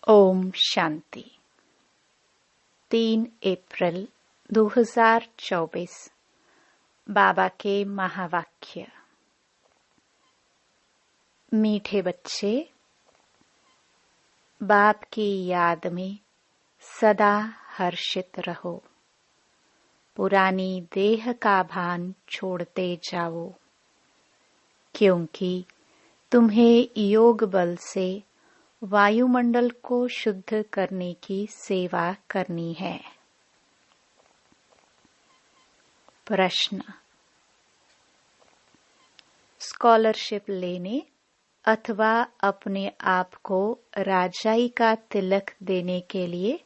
ओम शांति। 3 अप्रैल 2024 बाबा के महावाक्य। मीठे बच्चे, बाप की याद में सदा हर्षित रहो। पुरानी देह का भान छोड़ते जाओ, क्योंकि तुम्हें योग बल से वायुमंडल को शुद्ध करने की सेवा करनी है। प्रश्न। स्कॉलरशिप लेने अथवा अपने आप को राजाई का तिलक देने के लिए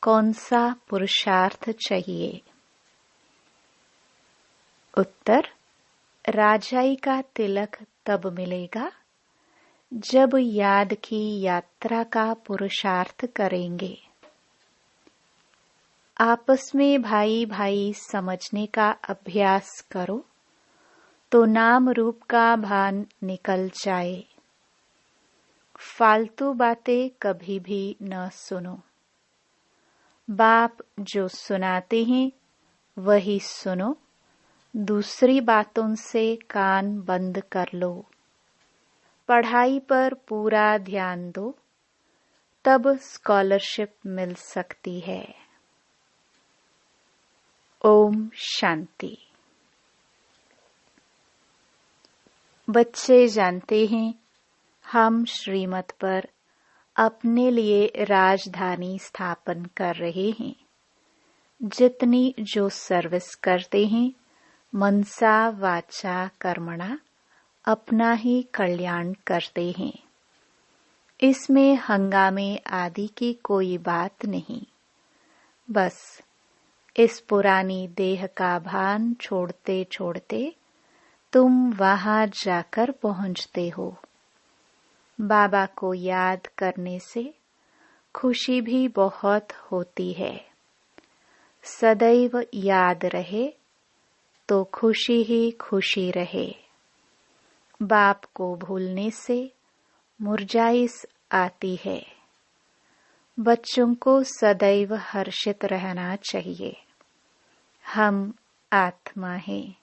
कौन सा पुरुषार्थ चाहिए? उत्तर। राजाई का तिलक तब मिलेगा जब याद की यात्रा का पुरुषार्थ करेंगे। आपस में भाई भाई समझने का अभ्यास करो तो नाम रूप का भान निकल जाए। फालतू बातें कभी भी न सुनो। बाप जो सुनाते हैं वही सुनो, दूसरी बातों से कान बंद कर लो। पढ़ाई पर पूरा ध्यान दो, तब स्कॉलरशिप मिल सकती है। ओम शांति। बच्चे जानते हैं, हम श्रीमत पर अपने लिए राजधानी स्थापन कर रहे हैं। जितनी जो सर्विस करते हैं, मनसा वाचा कर्मणा अपना ही कल्याण करते हैं। इसमें हंगामे आदि की कोई बात नहीं। बस इस पुरानी देह का भान छोड़ते छोड़ते तुम वहां जाकर पहुंचते हो। बाबा को याद करने से खुशी भी बहुत होती है। सदैव याद रहे तो खुशी ही खुशी रहे। बाप को भूलने से मुरझाइश आती है। बच्चों को सदैव हर्षित रहना चाहिए। हम आत्मा हैं।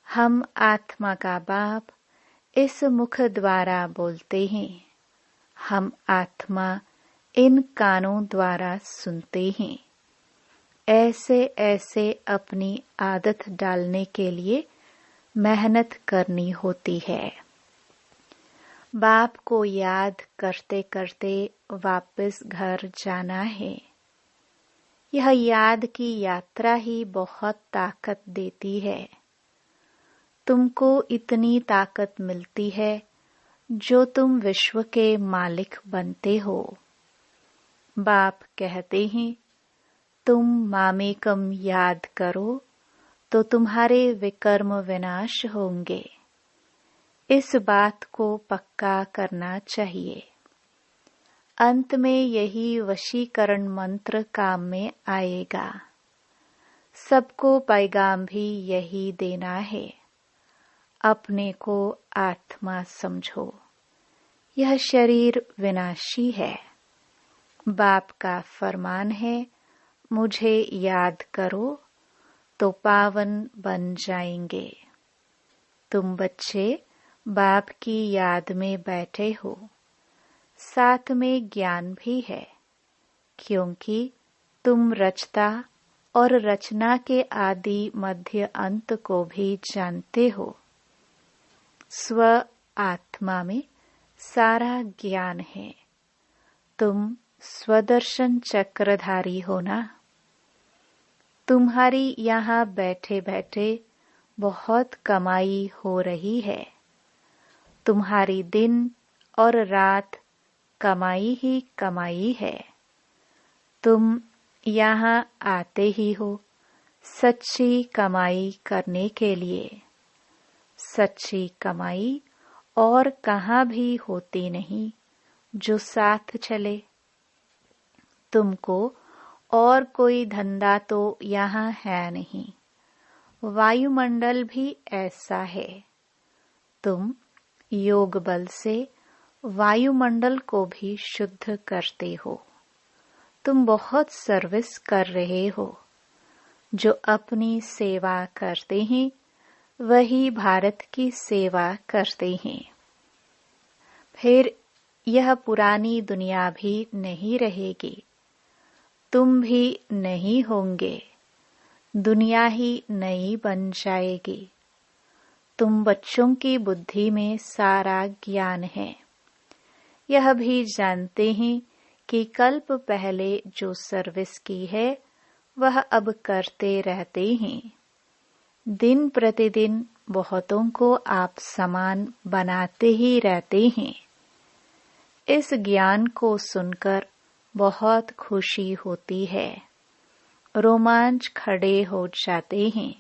हम आत्मा का बाप इस मुख द्वारा बोलते हैं। हम आत्मा इन कानों द्वारा सुनते हैं। ऐसे ऐसे अपनी आदत डालने के लिए मेहनत करनी होती है। बाप को याद करते करते वापस घर जाना है। यह याद की यात्रा ही बहुत ताकत देती है। तुमको इतनी ताकत मिलती है जो तुम विश्व के मालिक बनते हो। बाप कहते हैं, तुम मामेकम याद करो तो तुम्हारे विकर्म विनाश होंगे। इस बात को पक्का करना चाहिए। अंत में यही वशीकरण मंत्र काम में आएगा। सबको पैगाम भी यही देना है। अपने को आत्मा समझो। यह शरीर विनाशी है। बाप का फरमान है, मुझे याद करो तो पावन बन जाएंगे। तुम बच्चे बाप की याद में बैठे हो। साथ में ज्ञान भी है, क्योंकि तुम रचता और रचना के आदि मध्य अंत को भी जानते हो। स्व आत्मा में सारा ज्ञान है। तुम स्वदर्शन चक्रधारी हो ना। तुम्हारी यहाँ बैठे बैठे बहुत कमाई हो रही है। तुम्हारी दिन और रात कमाई ही कमाई है। तुम यहाँ आते ही हो सच्ची कमाई करने के लिए। सच्ची कमाई और कहाँ भी होती नहीं जो साथ चले। तुमको और कोई धंधा तो यहाँ है नहीं। वायुमंडल भी ऐसा है। तुम योग बल से वायुमंडल को भी शुद्ध करते हो। तुम बहुत सर्विस कर रहे हो। जो अपनी सेवा करते हैं वही भारत की सेवा करते हैं। फिर यह पुरानी दुनिया भी नहीं रहेगी, तुम भी नहीं होंगे, दुनिया ही नई बन जाएगी। तुम बच्चों की बुद्धि में सारा ज्ञान है। यह भी जानते हैं कि कल्प पहले जो सर्विस की है वह अब करते रहते हैं। दिन प्रतिदिन बहुतों को आप समान बनाते ही रहते हैं। इस ज्ञान को सुनकर बहुत खुशी होती है। रोमांच खड़े हो जाते हैं।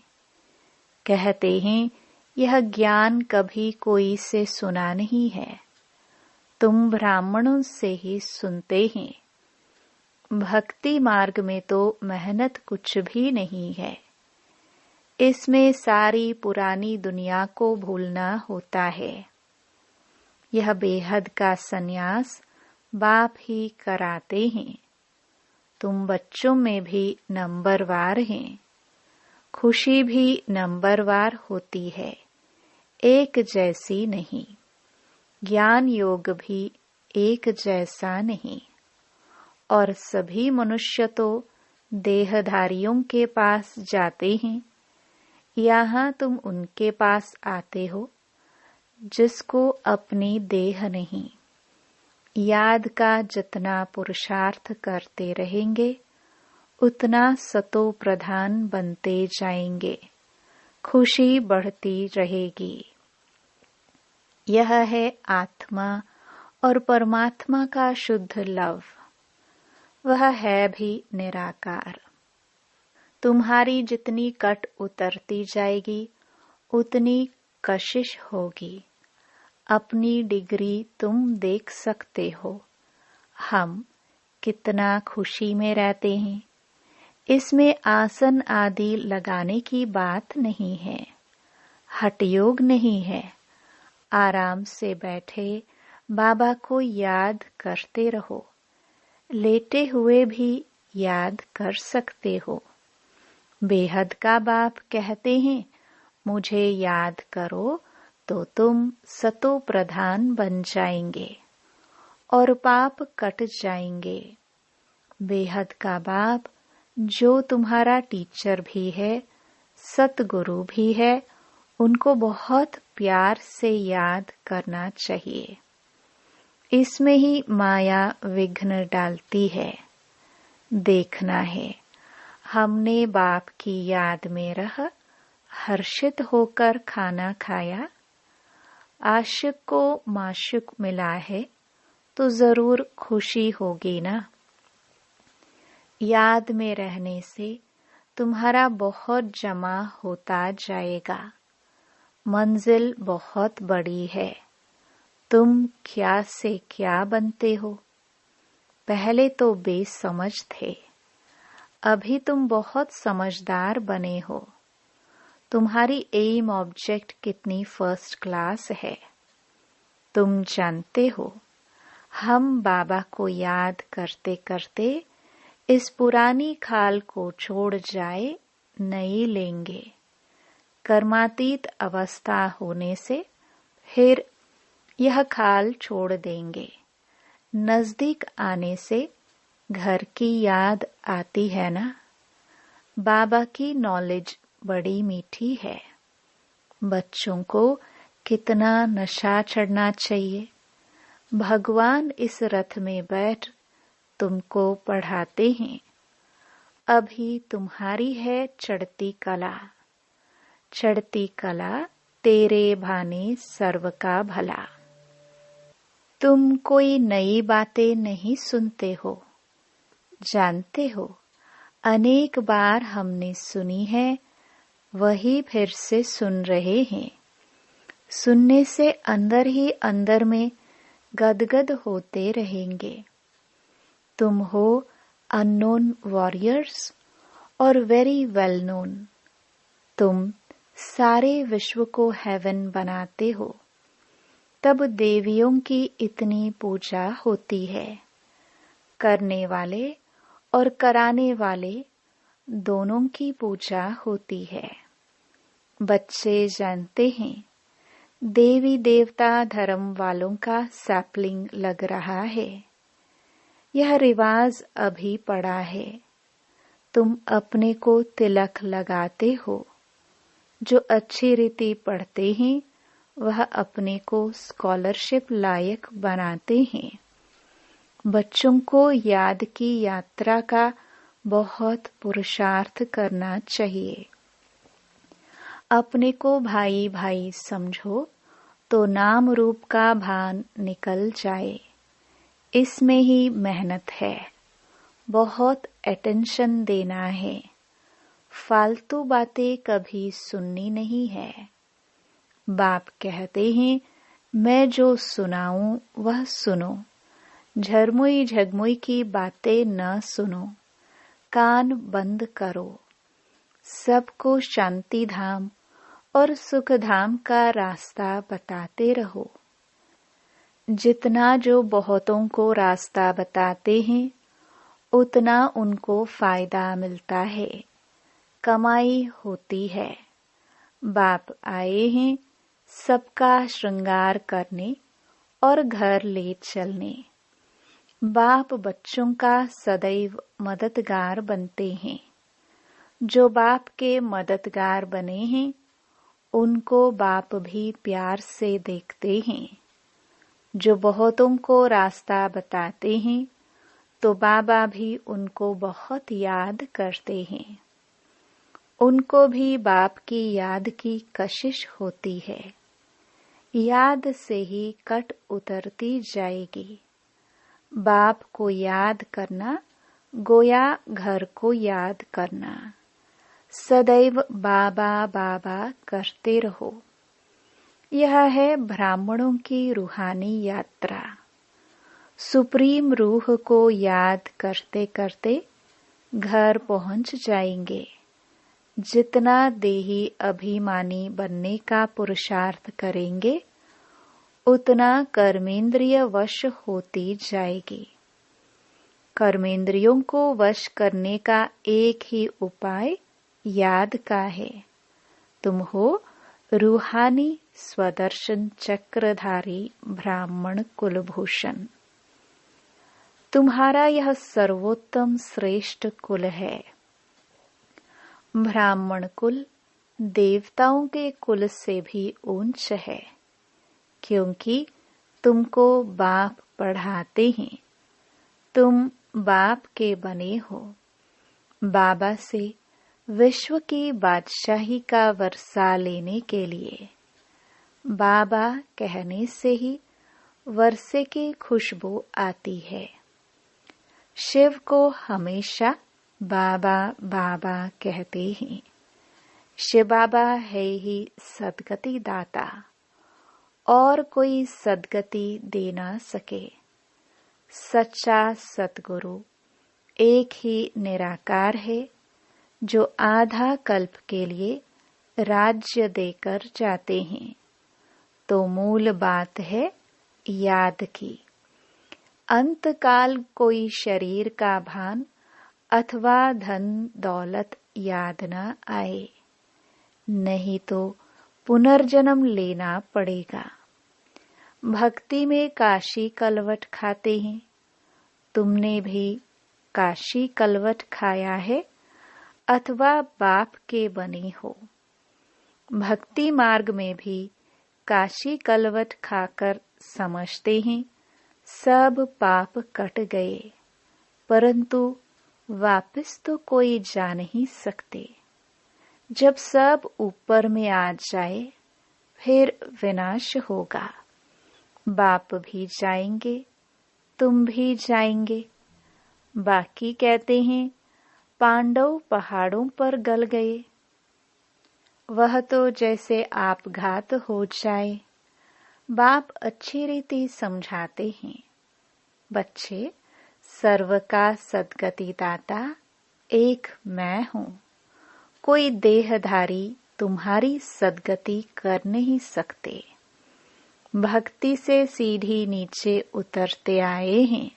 कहते हैं यह ज्ञान कभी कोई से सुना नहीं है। तुम ब्राह्मणों से ही सुनते हैं। भक्ति मार्ग में तो मेहनत कुछ भी नहीं है। इसमें सारी पुरानी दुनिया को भूलना होता है। यह बेहद का संन्यास बाप ही कराते हैं। तुम बच्चों में भी नंबरवार हैं। खुशी भी नंबरवार होती है, एक जैसी नहीं। ज्ञान योग भी एक जैसा नहीं। और सभी मनुष्य तो देहधारियों के पास जाते हैं। यहाँ तुम उनके पास आते हो जिसको अपनी देह नहीं। याद का जितना पुरुषार्थ करते रहेंगे उतना सतो प्रधान बनते जाएंगे। खुशी बढ़ती रहेगी। यह है आत्मा और परमात्मा का शुद्ध लव। वह है भी निराकार। तुम्हारी जितनी कट उतरती जाएगी उतनी कशिश होगी। अपनी डिग्री तुम देख सकते हो। हम कितना खुशी में रहते हैं। इसमें आसन आदि लगाने की बात नहीं है। हठयोग नहीं है। आराम से बैठे बाबा को याद करते रहो। लेटे हुए भी याद कर सकते हो। बेहद का बाप कहते हैं मुझे याद करो तो तुम सतो प्रधान बन जाएंगे और पाप कट जाएंगे। बेहद का बाप जो तुम्हारा टीचर भी है, सतगुरु भी है, उनको बहुत प्यार से याद करना चाहिए। इसमें ही माया विघ्न डालती है। देखना है हमने बाप की याद में रह हर्षित होकर खाना खाया। आशिक को माशुक मिला है तो जरूर खुशी होगी ना। याद में रहने से तुम्हारा बहुत जमा होता जाएगा। मंजिल बहुत बड़ी है। तुम क्या से क्या बनते हो। पहले तो बेसमझ थे, अभी तुम बहुत समझदार बने हो। तुम्हारी एम ऑब्जेक्ट कितनी फर्स्ट क्लास है। तुम जानते हो हम बाबा को याद करते करते इस पुरानी खाल को छोड़ जाए नई लेंगे। कर्मातीत अवस्था होने से फिर यह खाल छोड़ देंगे। नजदीक आने से घर की याद आती है ना। बाबा की नॉलेज बड़ी मीठी है। बच्चों को कितना नशा चढ़ना चाहिए। भगवान इस रथ में बैठ तुमको पढ़ाते हैं। अभी तुम्हारी है चढ़ती कला। चढ़ती कला तेरे भाने सर्व का भला। तुम कोई नई बातें नहीं सुनते हो। जानते हो अनेक बार हमने सुनी है, वही फिर से सुन रहे हैं। सुनने से अंदर ही अंदर में गदगद होते रहेंगे। तुम हो अननोन वॉरियर्स और वेरी वेल नोन। तुम सारे विश्व को हेवन बनाते हो। तब देवियों की इतनी पूजा होती है। करने वाले और कराने वाले दोनों की पूजा होती है। बच्चे जानते हैं देवी देवता धर्म वालों का सैपलिंग लग रहा है। यह रिवाज अभी पड़ा है। तुम अपने को तिलक लगाते हो। जो अच्छी रीति पढ़ते हैं वह अपने को स्कॉलरशिप लायक बनाते हैं। बच्चों को याद की यात्रा का बहुत पुरुषार्थ करना चाहिए। अपने को भाई भाई समझो तो नाम रूप का भान निकल जाए। इसमें ही मेहनत है। बहुत अटेंशन देना है। फालतू बातें कभी सुननी नहीं है। बाप कहते हैं मैं जो सुनाऊं वह सुनो। झरमुई झगमुई की बातें न सुनो। कान बंद करो। सबको शांति धाम और सुख धाम का रास्ता बताते रहो। जितना जो बहुतों को रास्ता बताते हैं उतना उनको फायदा मिलता है, कमाई होती है। बाप आए हैं सबका श्रृंगार करने और घर ले चलने। बाप बच्चों का सदैव मददगार बनते हैं। जो बाप के मददगार बने हैं उनको बाप भी प्यार से देखते हैं। जो बहुतों को रास्ता बताते हैं तो बाबा भी उनको बहुत याद करते हैं। उनको भी बाप की याद की कशिश होती है। याद से ही कट उतरती जाएगी। बाप को याद करना गोया घर को याद करना। सदैव बाबा बाबा करते रहो। यह है ब्राह्मणों की रूहानी यात्रा। सुप्रीम रूह को याद करते करते घर पहुंच जाएंगे। जितना देही अभिमानी बनने का पुरुषार्थ करेंगे उतना कर्मेंद्रिय वश होती जाएगी। कर्मेंद्रियों को वश करने का एक ही उपाय याद का है। तुम हो रूहानी स्वदर्शन चक्रधारी ब्राह्मण कुलभूषण। तुम्हारा यह सर्वोत्तम श्रेष्ठ कुल है। ब्राह्मण कुल देवताओं के कुल से भी ऊंच है, क्योंकि तुमको बाप पढ़ाते हैं। तुम बाप के बने हो। बाबा से विश्व की बादशाही का वर्षा लेने के लिए। बाबा कहने से ही वर्षे की खुशबू आती है। शिव को हमेशा बाबा बाबा कहते हैं। शिव बाबा है ही सद्गति दाता, और कोई सद्गति दे ना सके। सच्चा सतगुरु एक ही निराकार है, जो आधा कल्प के लिए राज्य देकर जाते हैं। तो मूल बात है याद की। अंतकाल कोई शरीर का भान अथवा धन दौलत याद न आए, नहीं तो पुनर्जन्म लेना पड़ेगा। भक्ति में काशी कलवट खाते हैं। तुमने भी काशी कलवट खाया है अथवा बाप के बने हो। भक्ति मार्ग में भी काशी कलवट खाकर समझते हैं सब पाप कट गए, परंतु वापस तो कोई जा नहीं सकते। जब सब ऊपर में आ जाए फिर विनाश होगा। बाप भी जाएंगे, तुम भी जाएंगे। बाकी कहते हैं पांडव पहाड़ों पर गल गए। वह तो जैसे आपघात हो जाए। बाप अच्छी रीति समझाते हैं। बच्चे, सर्व का सद्गति दाता एक मैं हूँ। कोई देहधारी तुम्हारी सद्गति कर नहीं सकते। भक्ति से सीढ़ी नीचे उतरते आए हैं।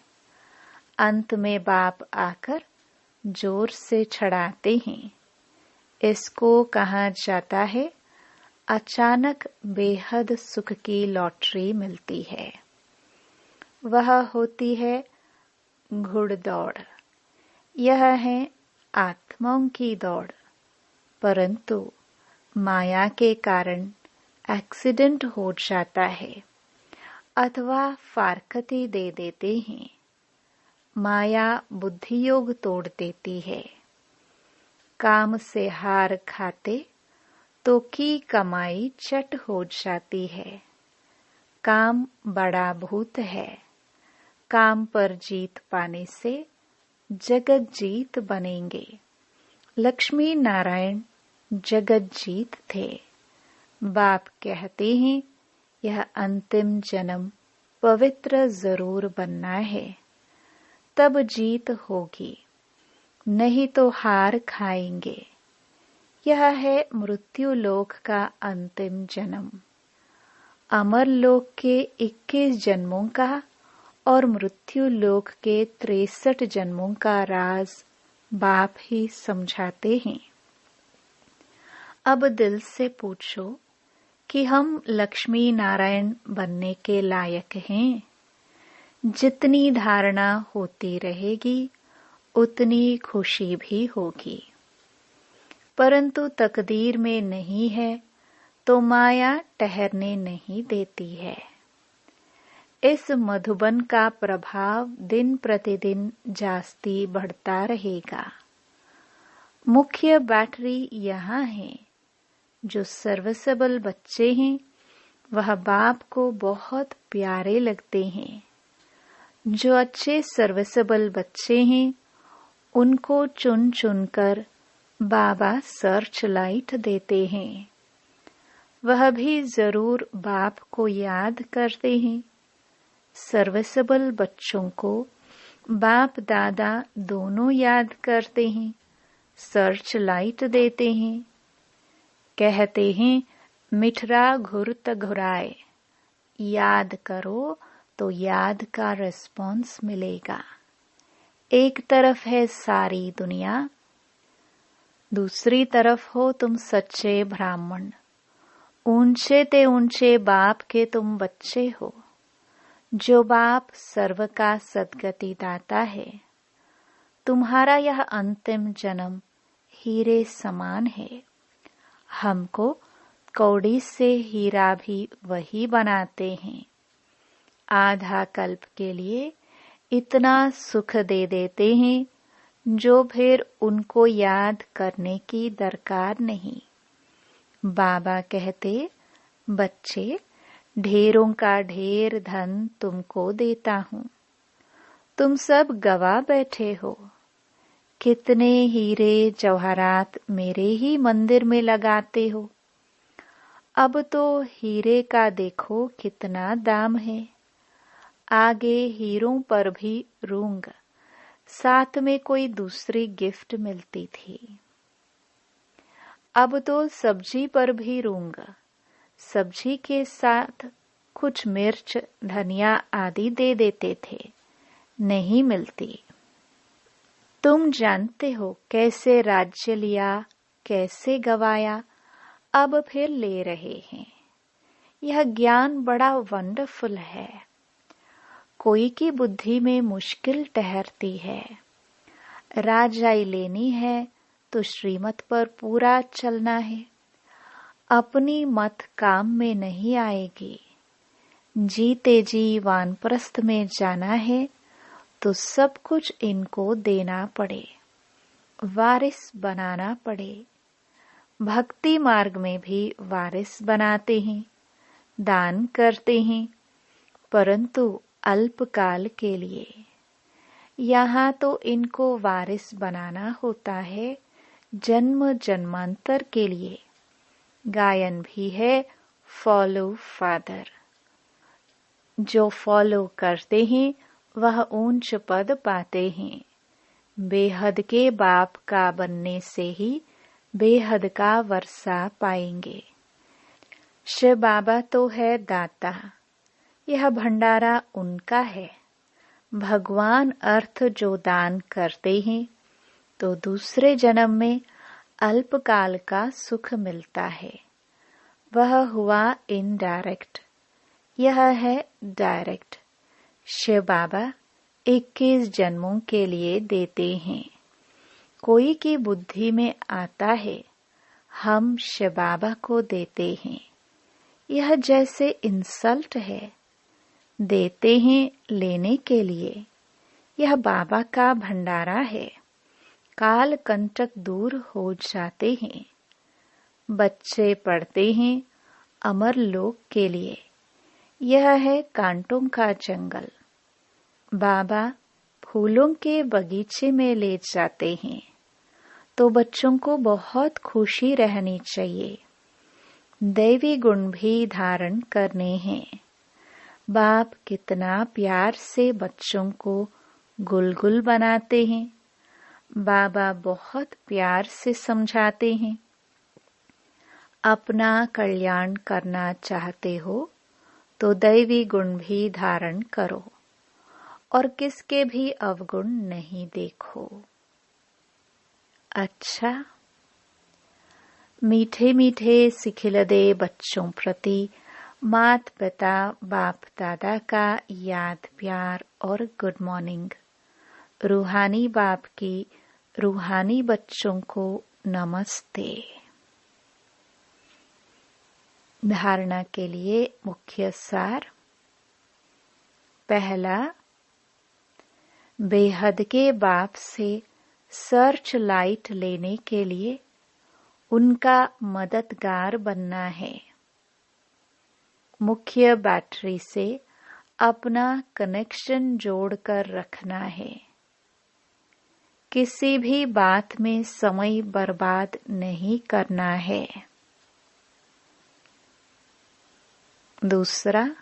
अंत में बाप आकर जोर से छड़ाते हैं। इसको कहा जाता है अचानक बेहद सुख की लॉटरी मिलती है। वह होती है घुड़दौड़। यह है आत्माओं की दौड़। परंतु माया के कारण एक्सीडेंट हो जाता है अथवा फारकती दे देते हैं। माया बुद्धि योग तोड़ देती है। काम से हार खाते तो की कमाई चट हो जाती है। काम बड़ा भूत है। काम पर जीत पाने से जगत जीत बनेंगे। लक्ष्मी नारायण जगत जीत थे। बाप कहते हैं यह अंतिम जन्म पवित्र जरूर बनना है, तब जीत होगी, नहीं तो हार खाएंगे। यह है मृत्यु लोक का अंतिम जन्म। अमर लोक के 21 जन्मों का और मृत्यु लोक के 63 जन्मों का राज बाप ही समझाते हैं। अब दिल से पूछो कि हम लक्ष्मी नारायण बनने के लायक हैं। जितनी धारणा होती रहेगी उतनी खुशी भी होगी। परंतु तकदीर में नहीं है तो माया ठहरने नहीं देती है। इस मधुबन का प्रभाव दिन प्रतिदिन जास्ती बढ़ता रहेगा। मुख्य बैटरी यहाँ है। जो सर्विसेबल बच्चे हैं वह बाप को बहुत प्यारे लगते हैं। जो अच्छे सर्विसेबल बच्चे हैं उनको चुन चुनकर बाबा सर्च लाइट देते हैं। वह भी जरूर बाप को याद करते हैं। सर्विसेबल बच्चों को बाप दादा दोनों याद करते हैं, सर्च लाइट देते हैं। कहते हैं मिठरा घुरत घुराए, याद करो तो याद का रिस्पॉन्स मिलेगा। एक तरफ है सारी दुनिया, दूसरी तरफ हो तुम सच्चे ब्राह्मण। ऊंचे ते ऊंचे बाप के तुम बच्चे हो। जो बाप सर्व का सद्गति दाता है। तुम्हारा यह अंतिम जन्म हीरे समान है। हमको कौड़ी से हीरा भी वही बनाते हैं। आधा कल्प के लिए इतना सुख दे देते हैं जो फिर उनको याद करने की दरकार नहीं। बाबा कहते बच्चे ढेरों का ढेर धन तुमको देता हूँ। तुम सब गवा बैठे हो। कितने हीरे जवाहरात मेरे ही मंदिर में लगाते हो। अब तो हीरे का देखो कितना दाम है। आगे हीरों पर भी रूंग, साथ में कोई दूसरी गिफ्ट मिलती थी। अब तो सब्जी पर भी रूंग, सब्जी के साथ कुछ मिर्च धनिया आदि दे देते थे, नहीं मिलती। तुम जानते हो कैसे राज्य लिया, कैसे गवाया, अब फिर ले रहे हैं। यह ज्ञान बड़ा वंडरफुल है। कोई की बुद्धि में मुश्किल ठहरती है। राजाई लेनी है तो श्रीमत पर पूरा चलना है। अपनी मत काम में नहीं आएगी। जीते जी वानप्रस्थ में जाना है तो सब कुछ इनको देना पड़े, वारिस बनाना पड़े। भक्ति मार्ग में भी वारिस बनाते हैं, दान करते हैं, परंतु अल्पकाल के लिए। यहाँ तो इनको वारिस बनाना होता है जन्म जन्मांतर के लिए। गायन भी है फॉलो फादर। जो फॉलो करते हैं वह ऊंच पद पाते हैं। बेहद के बाप का बनने से ही बेहद का वर्षा पाएंगे। शिव बाबा तो है दाता, यह भंडारा उनका है। भगवान अर्थ जो दान करते हैं तो दूसरे जन्म में अल्पकाल का सुख मिलता है। वह हुआ इनडायरेक्ट, यह है डायरेक्ट। शिव बाबा 21 जन्मों के लिए देते हैं। कोई की बुद्धि में आता है हम शिव बाबा को देते हैं, यह जैसे इंसल्ट है। देते हैं लेने के लिए, यह बाबा का भंडारा है। काल कंटक दूर हो जाते हैं। बच्चे पढ़ते हैं अमर लोक के लिए, यह है कांटों का जंगल। बाबा फूलों के बगीचे में ले जाते हैं तो बच्चों को बहुत खुशी रहनी चाहिए। दैवी गुण भी धारण करने हैं। बाप कितना प्यार से बच्चों को गुलगुल बनाते हैं। बाबा बहुत प्यार से समझाते हैं। अपना कल्याण करना चाहते हो तो दैवी गुण भी धारण करो और किसके भी अवगुण नहीं देखो। अच्छा, मीठे मीठे सिखिलदे बच्चों प्रति मात पिता बाप दादा का याद प्यार और गुड मॉर्निंग। रूहानी बाप की रूहानी बच्चों को नमस्ते। धारणा के लिए मुख्य सार। पहला, बेहद के बाप से सर्च लाइट लेने के लिए उनका मददगार बनना है। मुख्य बैटरी से अपना कनेक्शन जोड़कर रखना है। किसी भी बात में समय बर्बाद नहीं करना है। दूसरा,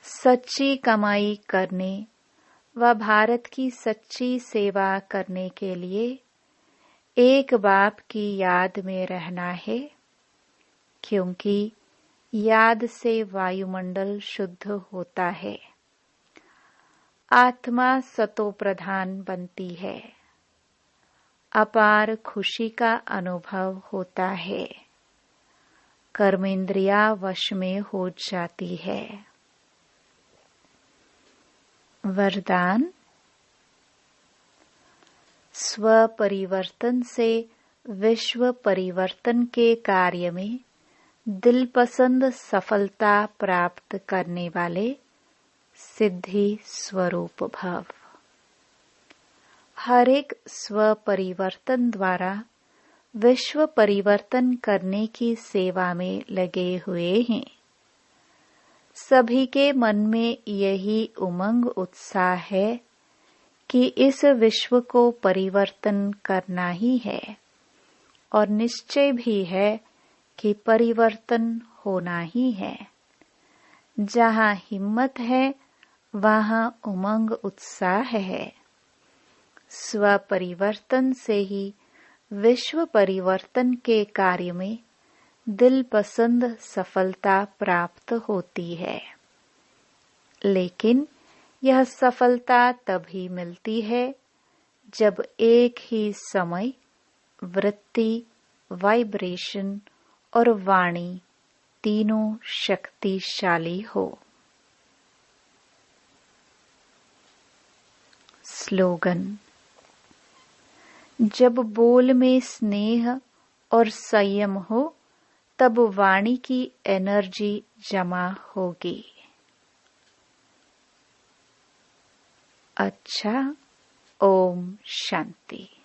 सच्ची कमाई करने व भारत की सच्ची सेवा करने के लिए एक बाप की याद में रहना है, क्योंकि याद से वायुमंडल शुद्ध होता है। आत्मा सतो प्रधान बनती है। अपार खुशी का अनुभव होता है। कर्मेंद्रिया वश में हो जाती है। वरदान। स्व परिवर्तन से विश्व परिवर्तन के कार्य में दिलपसंद सफलता प्राप्त करने वाले सिद्धि स्वरूप भव। हर एक स्व परिवर्तन द्वारा विश्व परिवर्तन करने की सेवा में लगे हुए हैं। सभी के मन में यही उमंग उत्साह है कि इस विश्व को परिवर्तन करना ही है और निश्चय भी है कि परिवर्तन होना ही है। जहाँ हिम्मत है वहाँ उमंग उत्साह है। स्व परिवर्तन से ही विश्व परिवर्तन के कार्य में दिल पसंद सफलता प्राप्त होती है। लेकिन यह सफलता तभी मिलती है जब एक ही समय वृत्ति, वाइब्रेशन और वाणी तीनों शक्तिशाली हो। स्लोगन। जब बोल में स्नेह और संयम हो तब वाणी की एनर्जी जमा होगी। अच्छा, ओम शांति।